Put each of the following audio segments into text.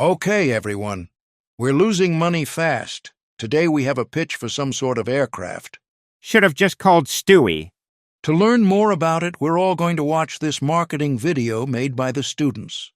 Okay, everyone. We're losing money fast. Today we have a pitch for some sort of aircraft. Should have just called Stewie. To learn more about it, we're all going to watch this marketing video made by the students.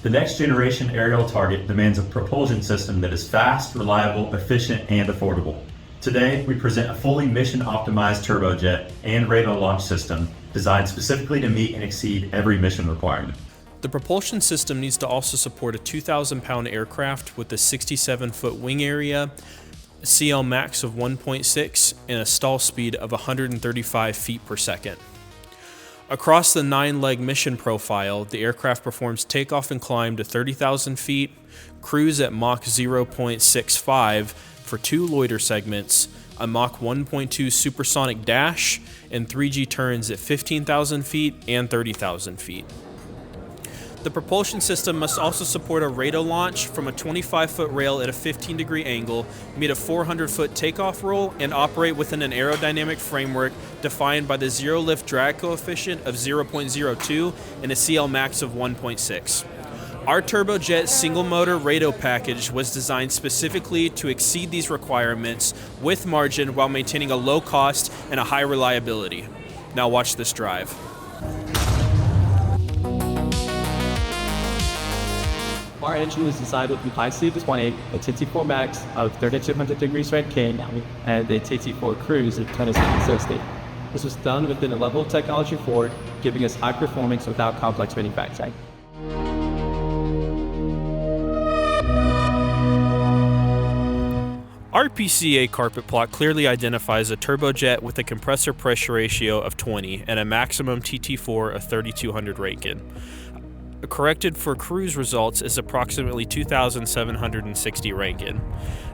The next generation aerial target demands a propulsion system that is fast, reliable, efficient, and affordable. Today, we present a fully mission-optimized turbojet and radar launch system designed specifically to meet and exceed every mission requirement. The propulsion system needs to also support a 2,000-pound aircraft with a 67-foot wing area, a CL max of 1.6, and a stall speed of 135 feet per second. Across the 9-leg mission profile, the aircraft performs takeoff and climb to 30,000 feet, cruise at Mach 0.65 for 2 loiter segments, a Mach 1.2 supersonic dash, and 3G turns at 15,000 feet and 30,000 feet. The propulsion system must also support a radar launch from a 25-foot rail at a 15-degree angle, meet a 400-foot takeoff roll, and operate within an aerodynamic framework defined by the zero-lift drag coefficient of 0.02 and a CL max of 1.6. Our turbojet single-motor radar package was designed specifically to exceed these requirements with margin while maintaining a low cost and a high reliability. Now watch this drive. Our engine was designed with the high-speed 20, a TT4 max of 3200 degrees Rankine, and a TT4 cruise of 2760. This was done within a level of technology forward, giving us high performance without complex manufacturing. Our PCA carpet plot clearly identifies a turbojet with a compressor pressure ratio of 20 and a maximum TT4 of 3200 Rankine. Corrected for cruise results is approximately 2,760 Rankine,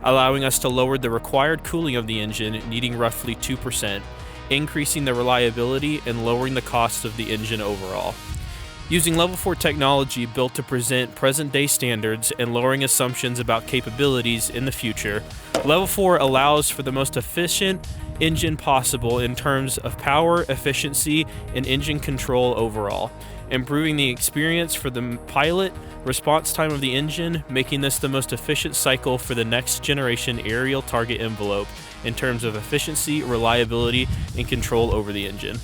allowing us to lower the required cooling of the engine, needing roughly 2%, increasing the reliability and lowering the cost of the engine overall. Using Level 4 technology built to present present-day standards and lowering assumptions about capabilities in the future, Level 4 allows for the most efficient engine possible in terms of power, efficiency, and engine control overall, improving the experience for the pilot, response time of the engine, making this the most efficient cycle for the next generation aerial target envelope in terms of efficiency, reliability, and control over the engine.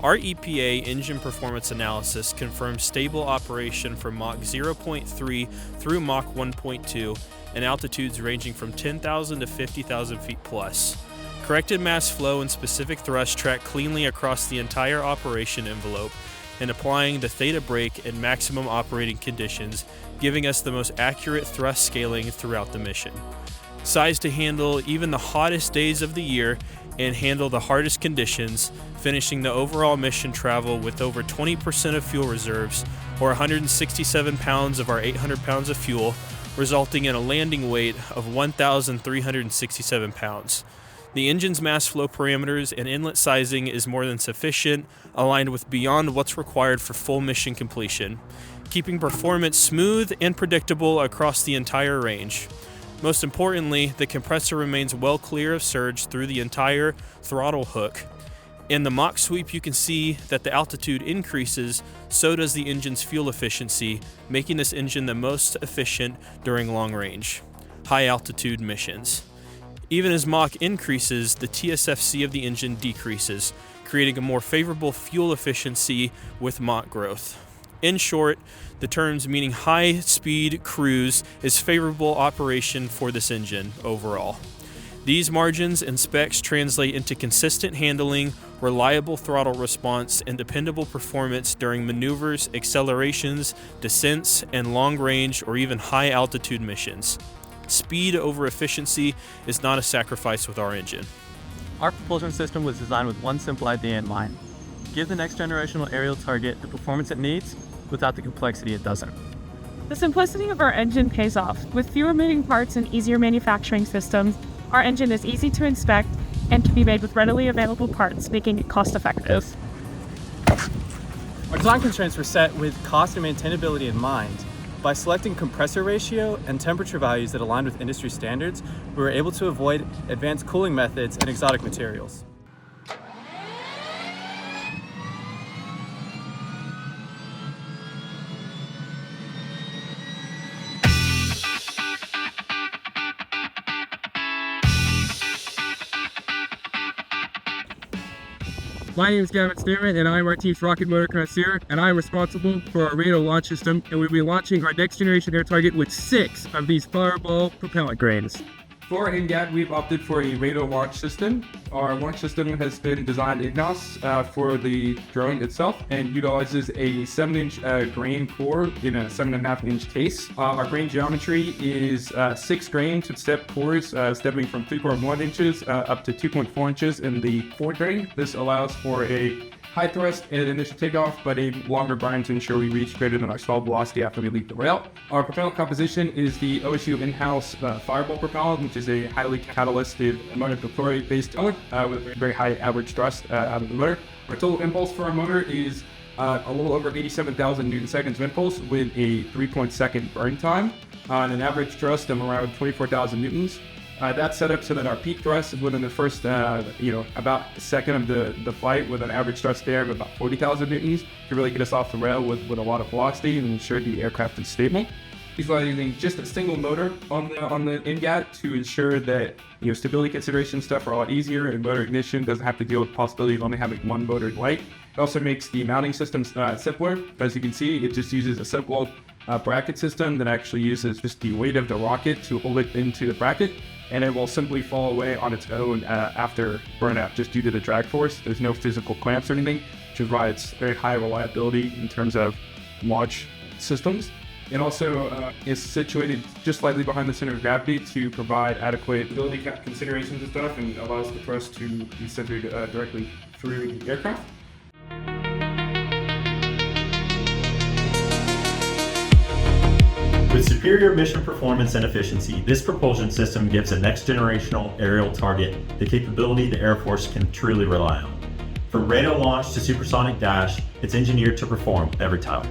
Our EPA engine performance analysis confirms stable operation from Mach 0.3 through Mach 1.2 and altitudes ranging from 10,000 to 50,000 feet plus. Corrected mass flow and specific thrust track cleanly across the entire operation envelope and applying the theta brake in maximum operating conditions, giving us the most accurate thrust scaling throughout the mission. Sized to handle even the hottest days of the year and handle the hardest conditions, finishing the overall mission travel with over 20% of fuel reserves, or 167 pounds of our 800 pounds of fuel, resulting in a landing weight of 1,367 pounds. The engine's mass flow parameters and inlet sizing is more than sufficient, aligned with beyond what's required for full mission completion, keeping performance smooth and predictable across the entire range. Most importantly, the compressor remains well clear of surge through the entire throttle hook. In the Mach sweep, you can see that the altitude increases, so does the engine's fuel efficiency, making this engine the most efficient during long-range, high-altitude missions. Even as Mach increases, the TSFC of the engine decreases, creating a more favorable fuel efficiency with Mach growth. In short, the terms meaning high-speed cruise is favorable operation for this engine overall. These margins and specs translate into consistent handling, reliable throttle response, and dependable performance during maneuvers, accelerations, descents, and long-range or even high-altitude missions. Speed over efficiency is not a sacrifice with our engine. Our propulsion system was designed with one simple idea in mind: give the next generational aerial target the performance it needs without the complexity it doesn't. The simplicity of our engine pays off. With fewer moving parts and easier manufacturing systems, our engine is easy to inspect and can be made with readily available parts, making it cost-effective. Our design constraints were set with cost and maintainability in mind. By selecting compressor ratio and temperature values that align with industry standards, we were able to avoid advanced cooling methods and exotic materials. My name is Gavin Stearman, and I'm our team's rocket motor connoisseur, and I'm responsible for our radar launch system, and we'll be launching our next generation air target with 6 of these Fireball propellant grains. For INGAT, we've opted for a radar launch system. Our launch system has been designed in-house for the drone itself and utilizes a 7-inch grain core in a 7.5-inch case. Our grain geometry is 6 grains with step cores stepping from 3.1 inches up to 2.4 inches in the forward grain. This allows for a high thrust and initial takeoff, but a longer bind to ensure we reach greater than our stall velocity after we leave the rail. Our propellant composition is the OSU in-house Fireball propellant, which is a highly catalytic motor-based propellant with very high average thrust out of the motor. Our total impulse for our motor is a little over 87,000 Newton seconds of impulse with a 3.2 burn time and an average thrust of around 24,000 Newtons. That's set up so that our peak thrust is within the first, about a second of the flight with an average thrust there of about 40,000 Newtons to really get us off the rail with a lot of velocity and ensure the aircraft is stable. These are using just a single motor on the INGAT to ensure that stability consideration stuff are a lot easier and motor ignition doesn't have to deal with the possibility of only having one motor in flight. It also makes the mounting system simpler. As you can see, it just uses a simple bracket system that actually uses just the weight of the rocket to hold it into the bracket, and it will simply fall away on its own after burnout just due to the drag force. There's no physical clamps or anything, which provides very high reliability in terms of launch systems. It also is situated just slightly behind the center of gravity to provide adequate stability considerations and stuff, and allows the thrust to be centered directly through the aircraft. With superior mission performance and efficiency, this propulsion system gives a next-generational aerial target the capability the Air Force can truly rely on. From radar launch to supersonic dash, it's engineered to perform every time.